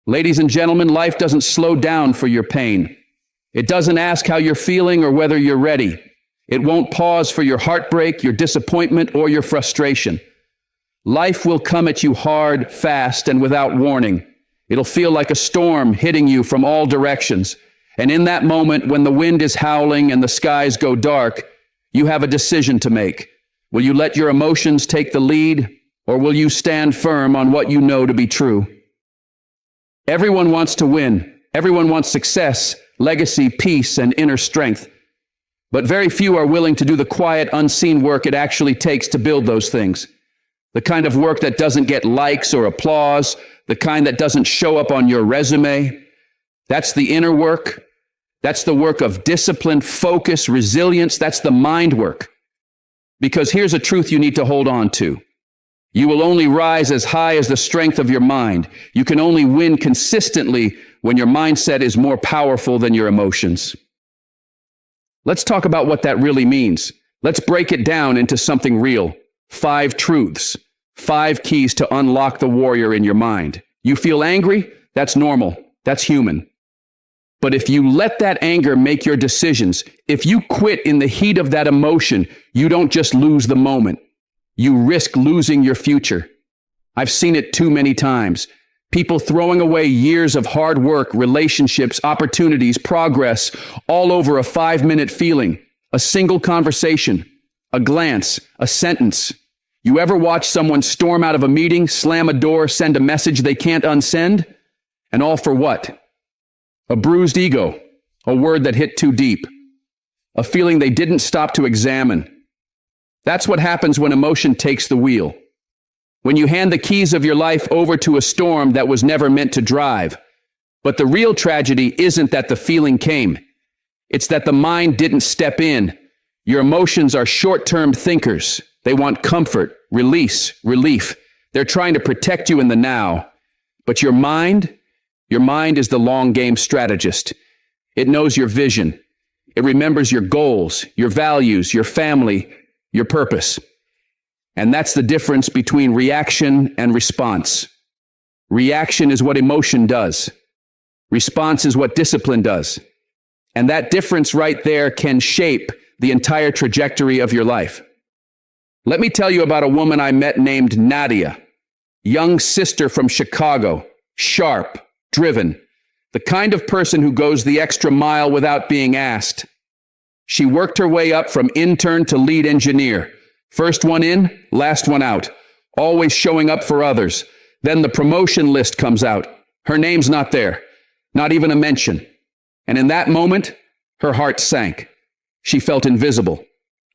Ladies and gentlemen, life doesn't slow down for your pain. It doesn't ask how you're feeling or whether you're ready. It won't pause for your heartbreak, your disappointment, or your frustration. Life will come at you hard, fast, and without warning. It'll feel like a storm hitting you from all directions. And in that moment, when the wind is howling and the skies go dark, you have a decision to make. Will you let your emotions take the lead, or will you stand firm on what you know to be true? Everyone wants to win. Everyone wants success, legacy, peace, and inner strength. But very few are willing to do the quiet, unseen work it actually takes to build those things. The kind of work that doesn't get likes or applause, the kind that doesn't show up on your resume. That's the inner work. That's the work of discipline, focus, resilience. That's the mind work. Because here's a truth you need to hold on to. You will only rise as high as the strength of your mind. You can only win consistently when your mindset is more powerful than your emotions. Let's talk about what that really means. Let's break it down into something real. 5 truths, 5 keys to unlock the warrior in your mind. You feel angry? That's normal. That's human. But if you let that anger make your decisions, if you quit in the heat of that emotion, you don't just lose the moment. You risk losing your future. I've seen it too many times. People throwing away years of hard work, relationships, opportunities, progress, all over a 5-minute feeling, a single conversation, a glance, a sentence. You ever watch someone storm out of a meeting, slam a door, send a message they can't unsend? And all for what? A bruised ego, a word that hit too deep, a feeling they didn't stop to examine. That's what happens when emotion takes the wheel. When you hand the keys of your life over to a storm that was never meant to drive. But the real tragedy isn't that the feeling came. It's that the mind didn't step in. Your emotions are short-term thinkers. They want comfort, release, relief. They're trying to protect you in the now. But your mind is the long game strategist. It knows your vision. It remembers your goals, your values, your family, your purpose. And that's the difference between reaction and response. Reaction is what emotion does. Response is what discipline does. And that difference right there can shape the entire trajectory of your life. Let me tell you about a woman I met named Nadia, young sister from Chicago, sharp, driven, the kind of person who goes the extra mile without being asked. She worked her way up from intern to lead engineer. First one in, last one out, always showing up for others. Then the promotion list comes out. Her name's not there, not even a mention. And in that moment, her heart sank. She felt invisible.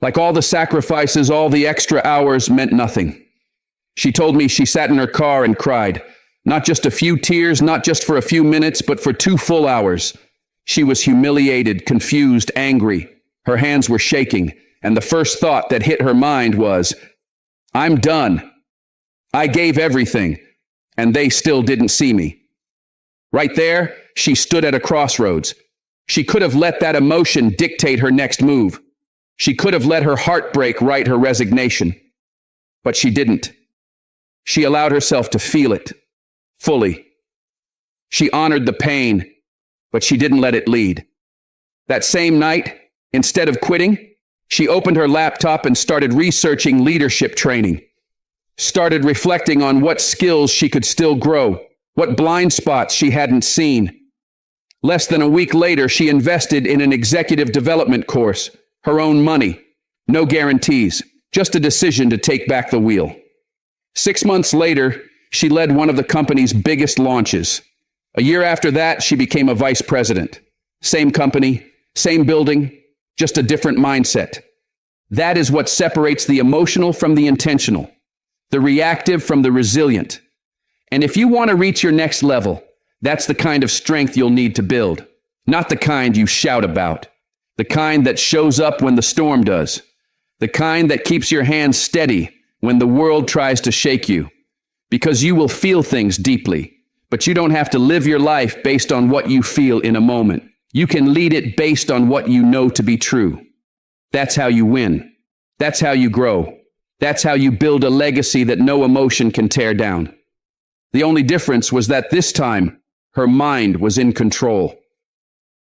Like all the sacrifices, all the extra hours meant nothing. She told me she sat in her car and cried. Not just a few tears, not just for a few minutes, but for 2 full hours. She was humiliated, confused, angry. Her hands were shaking, and the first thought that hit her mind was, I'm done. I gave everything, and they still didn't see me. Right there, she stood at a crossroads. She could have let that emotion dictate her next move. She could have let her heartbreak write her resignation. But she didn't. She allowed herself to feel it fully. She honored the pain, but she didn't let it lead. That same night, instead of quitting, she opened her laptop and started researching leadership training. Started reflecting on what skills she could still grow, what blind spots she hadn't seen. Less than a week later, she invested in an executive development course, her own money, no guarantees, just a decision to take back the wheel. 6 months later, she led one of the company's biggest launches. A year after that, she became a vice president. Same company, same building, just a different mindset. That is what separates the emotional from the intentional, the reactive from the resilient. And if you want to reach your next level, that's the kind of strength you'll need to build, not the kind you shout about, the kind that shows up when the storm does, the kind that keeps your hands steady when the world tries to shake you. Because you will feel things deeply, but you don't have to live your life based on what you feel in a moment. You can lead it based on what you know to be true. That's how you win. That's how you grow. That's how you build a legacy that no emotion can tear down. The only difference was that this time, Her mind was in control.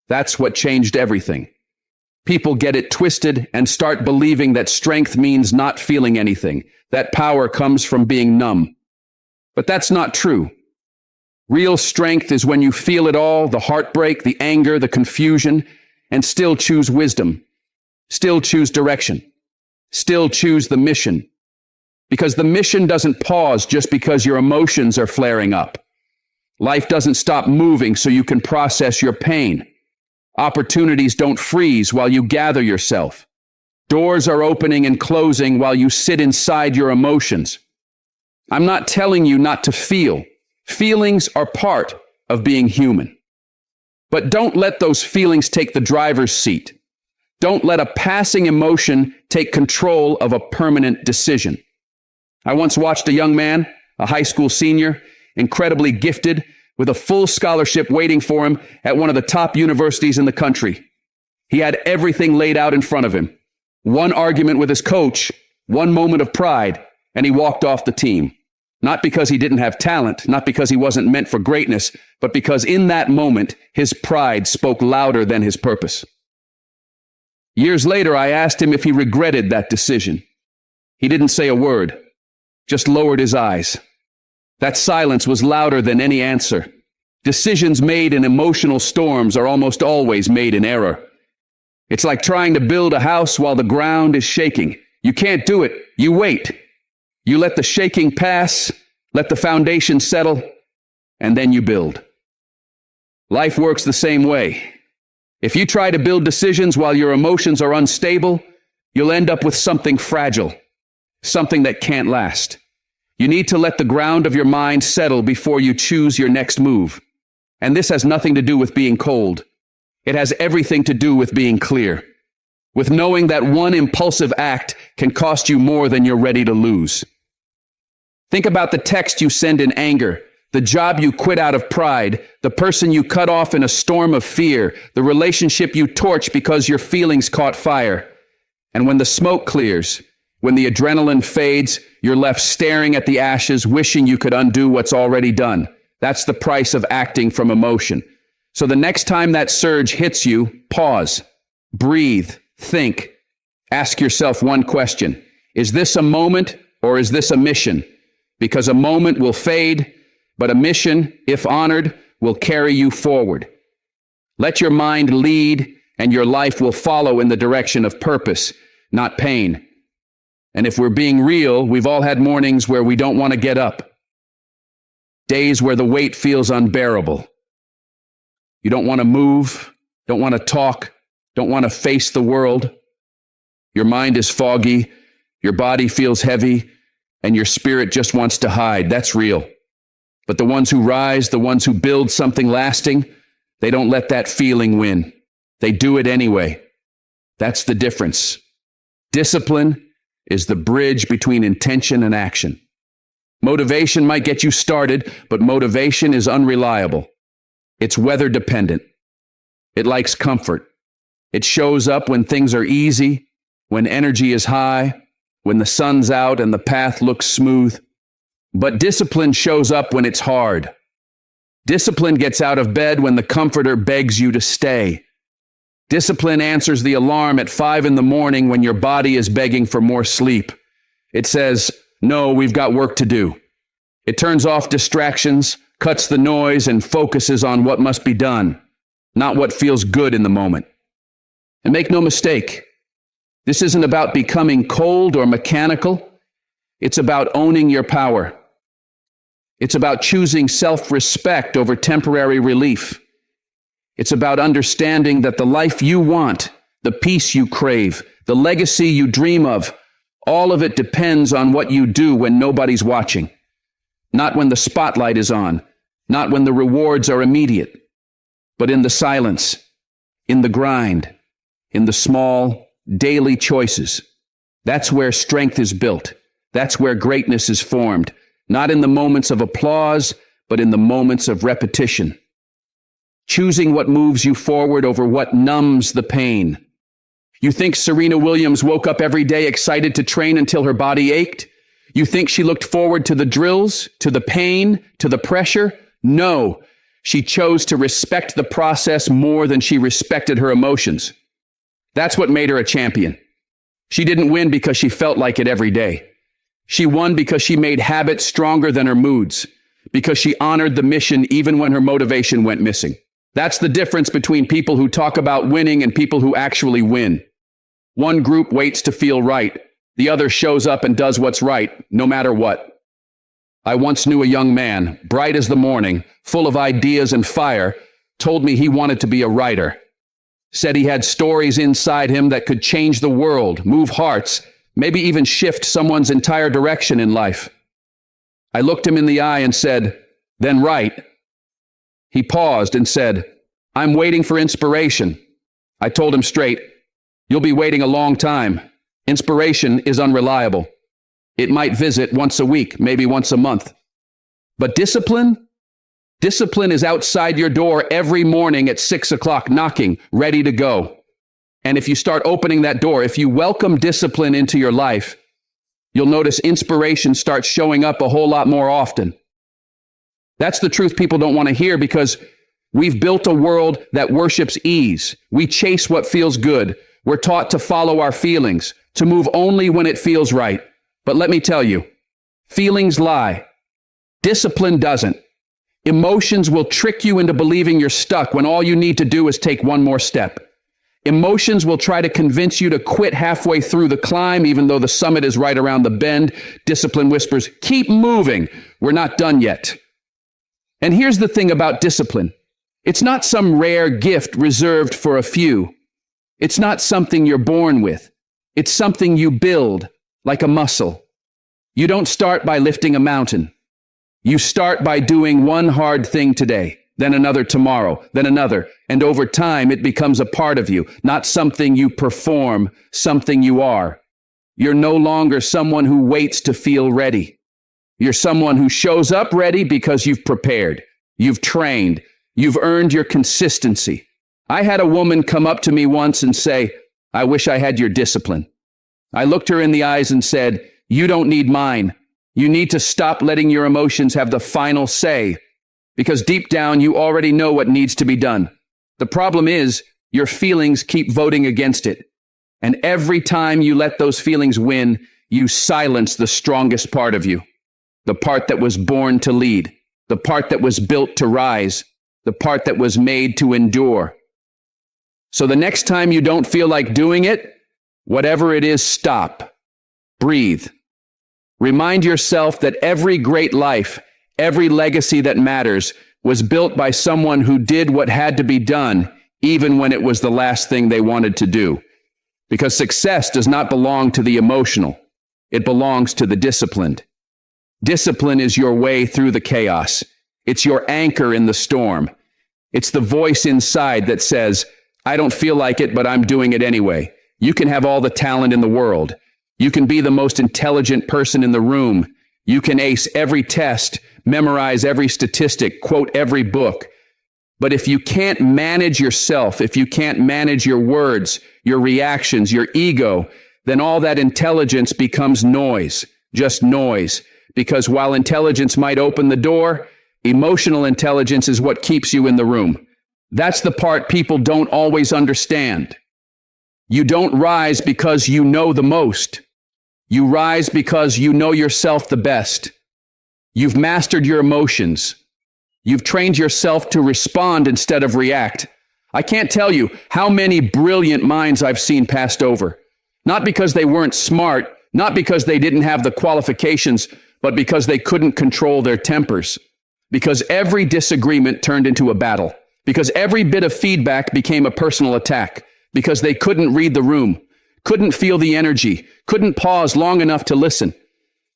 That's what changed everything. People get it twisted and start believing that strength means not feeling anything, that power comes from being numb. But that's not true. Real strength is when you feel it all, the heartbreak, the anger, the confusion, and still choose wisdom, still choose direction, still choose the mission. Because the mission doesn't pause just because your emotions are flaring up. Life doesn't stop moving so you can process your pain. Opportunities don't freeze while you gather yourself. Doors are opening and closing while you sit inside your emotions. I'm not telling you not to feel. Feelings are part of being human. But don't let those feelings take the driver's seat. Don't let a passing emotion take control of a permanent decision. I once watched a young man, a high school senior, incredibly gifted, with a full scholarship waiting for him at one of the top universities in the country. He had everything laid out in front of him. One argument with his coach, one moment of pride, and he walked off the team. Not because he didn't have talent, not because he wasn't meant for greatness, but because in that moment, his pride spoke louder than his purpose. Years later, I asked him if he regretted that decision. He didn't say a word, just lowered his eyes. That silence was louder than any answer. Decisions made in emotional storms are almost always made in error. It's like trying to build a house while the ground is shaking. You can't do it. You wait. You let the shaking pass, let the foundation settle, and then you build. Life works the same way. If you try to build decisions while your emotions are unstable, you'll end up with something fragile, something that can't last. You need to let the ground of your mind settle before you choose your next move. And this has nothing to do with being cold. It has everything to do with being clear, with knowing that one impulsive act can cost you more than you're ready to lose. Think about the text you send in anger, the job you quit out of pride, the person you cut off in a storm of fear, the relationship you torch because your feelings caught fire. And when the smoke clears, when the adrenaline fades, you're left staring at the ashes, wishing you could undo what's already done. That's the price of acting from emotion. So the next time that surge hits you, pause, breathe, think. Ask yourself one question. Is this a moment or is this a mission? Because a moment will fade, but a mission, if honored, will carry you forward. Let your mind lead, and your life will follow in the direction of purpose, not pain. And if we're being real, we've all had mornings where we don't want to get up. Days where the weight feels unbearable. You don't want to move, don't want to talk, don't want to face the world. Your mind is foggy, your body feels heavy, and your spirit just wants to hide. That's real. But the ones who rise, the ones who build something lasting, they don't let that feeling win. They do it anyway. That's the difference. Discipline is the bridge between intention and action. Motivation might get you started, but motivation is unreliable. It's weather dependent. It likes comfort. It shows up when things are easy, when energy is high, when the sun's out and the path looks smooth. But discipline shows up when it's hard. Discipline gets out of bed when the comforter begs you to stay. Discipline answers the alarm at 5 a.m. when your body is begging for more sleep. It says, no, we've got work to do. It turns off distractions, cuts the noise, and focuses on what must be done, not what feels good in the moment. And make no mistake, this isn't about becoming cold or mechanical. It's about owning your power. It's about choosing self-respect over temporary relief. It's about understanding that the life you want, the peace you crave, the legacy you dream of, all of it depends on what you do when nobody's watching. Not when the spotlight is on, not when the rewards are immediate, but in the silence, in the grind, in the small, daily choices. That's where strength is built. That's where greatness is formed, not in the moments of applause, but in the moments of repetition. Choosing what moves you forward over what numbs the pain. You think Serena Williams woke up every day excited to train until her body ached? You think she looked forward to the drills, to the pain, to the pressure? No. She chose to respect the process more than she respected her emotions. That's what made her a champion. She didn't win because she felt like it every day. She won because she made habits stronger than her moods, because she honored the mission even when her motivation went missing. That's the difference between people who talk about winning and people who actually win. One group waits to feel right. The other shows up and does what's right, no matter what. I once knew a young man, bright as the morning, full of ideas and fire, told me he wanted to be a writer. Said he had stories inside him that could change the world, move hearts, maybe even shift someone's entire direction in life. I looked him in the eye and said, "Then write." He paused and said, "I'm waiting for inspiration." I told him straight, "You'll be waiting a long time. Inspiration is unreliable. It might visit once a week, maybe once a month. But discipline is outside your door every morning at 6 o'clock, knocking, ready to go. And if you start opening that door, if you welcome discipline into your life, you'll notice inspiration starts showing up a whole lot more often. That's the truth people don't want to hear, because we've built a world that worships ease. We chase what feels good. We're taught to follow our feelings, to move only when it feels right. But let me tell you, feelings lie. Discipline doesn't. Emotions will trick you into believing you're stuck when all you need to do is take one more step. Emotions will try to convince you to quit halfway through the climb, even though the summit is right around the bend. Discipline whispers, "Keep moving. We're not done yet." And here's the thing about discipline. It's not some rare gift reserved for a few. It's not something you're born with. It's something you build, like a muscle. You don't start by lifting a mountain. You start by doing one hard thing today, then another tomorrow, then another. And over time, it becomes a part of you, not something you perform, something you are. You're no longer someone who waits to feel ready. You're someone who shows up ready because you've prepared, you've trained, you've earned your consistency. I had a woman come up to me once and say, "I wish I had your discipline." I looked her in the eyes and said, "You don't need mine. You need to stop letting your emotions have the final say, because deep down you already know what needs to be done. The problem is your feelings keep voting against it. And every time you let those feelings win, you silence the strongest part of you, the part that was born to lead, the part that was built to rise, the part that was made to endure. So the next time you don't feel like doing it, whatever it is, stop. Breathe. Remind yourself that every great life, every legacy that matters, was built by someone who did what had to be done, even when it was the last thing they wanted to do. Because success does not belong to the emotional. It belongs to the disciplined. Discipline is your way through the chaos. It's your anchor in the storm. It's the voice inside that says, "I don't feel like it, but I'm doing it anyway." You can have all the talent in the world. You can be the most intelligent person in the room. You can ace every test, memorize every statistic, quote every book. But if you can't manage yourself, if you can't manage your words, your reactions, your ego, then all that intelligence becomes noise, just noise. Because while intelligence might open the door, emotional intelligence is what keeps you in the room. That's the part people don't always understand. You don't rise because you know the most. You rise because you know yourself the best. You've mastered your emotions. You've trained yourself to respond instead of react. I can't tell you how many brilliant minds I've seen passed over. Not because they weren't smart, not because they didn't have the qualifications, but because they couldn't control their tempers. Because every disagreement turned into a battle. Because every bit of feedback became a personal attack. Because they couldn't read the room, couldn't feel the energy, couldn't pause long enough to listen.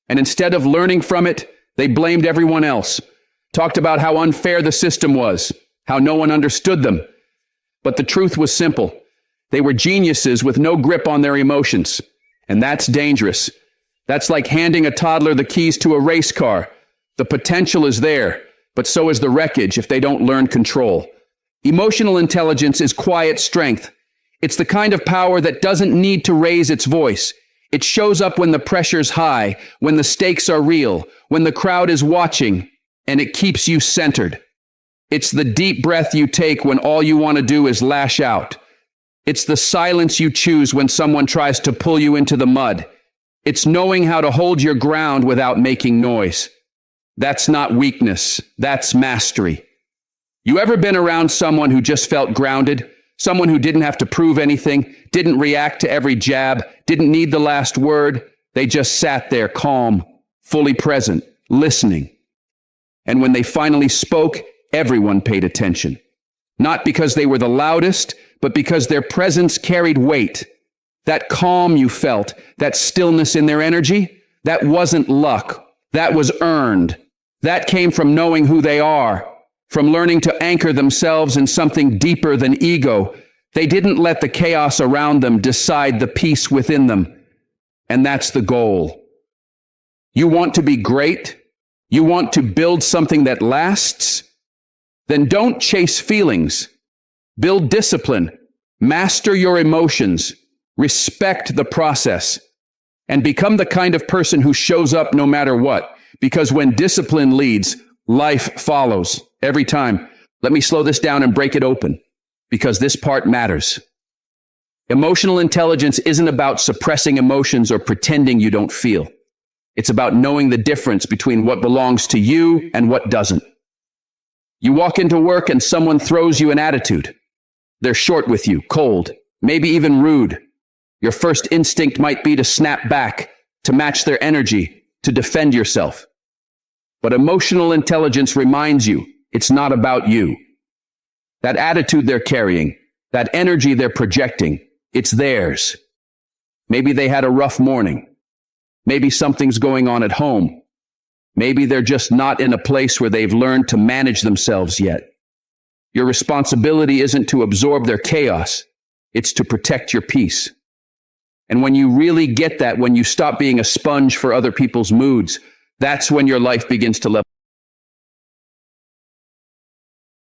And instead of learning from it, they blamed everyone else, talked about how unfair the system was, how no one understood them. But the truth was simple. They were geniuses with no grip on their emotions. And that's dangerous. That's like handing a toddler the keys to a race car. The potential is there, but so is the wreckage if they don't learn control. Emotional intelligence is quiet strength. It's the kind of power that doesn't need to raise its voice. It shows up when the pressure's high, when the stakes are real, when the crowd is watching, and it keeps you centered. It's the deep breath you take when all you want to do is lash out. It's the silence you choose when someone tries to pull you into the mud. It's knowing how to hold your ground without making noise. That's not weakness. That's mastery. You ever been around someone who just felt grounded? Someone who didn't have to prove anything, didn't react to every jab, didn't need the last word. They just sat there calm, fully present, listening. And when they finally spoke, everyone paid attention. Not because they were the loudest, but because their presence carried weight. That calm you felt, that stillness in their energy, that wasn't luck. That was earned. That came from knowing who they are, from learning to anchor themselves in something deeper than ego. They didn't let the chaos around them decide the peace within them. And that's the goal. You want to be great? You want to build something that lasts? Then don't chase feelings. Build discipline. Master your emotions. Respect the process. And become the kind of person who shows up no matter what. Because when discipline leads, life follows every time. Let me slow this down and break it open, because this part matters. Emotional intelligence isn't about suppressing emotions or pretending you don't feel. It's about knowing the difference between what belongs to you and what doesn't. You walk into work and someone throws you an attitude. They're short with you, cold, maybe even rude. Your first instinct might be to snap back, to match their energy, to defend yourself. But emotional intelligence reminds you it's not about you. That attitude they're carrying, that energy they're projecting, it's theirs. Maybe they had a rough morning. Maybe something's going on at home. Maybe they're just not in a place where they've learned to manage themselves yet. Your responsibility isn't to absorb their chaos. It's to protect your peace. And when you really get that, when you stop being a sponge for other people's moods, that's when your life begins to level.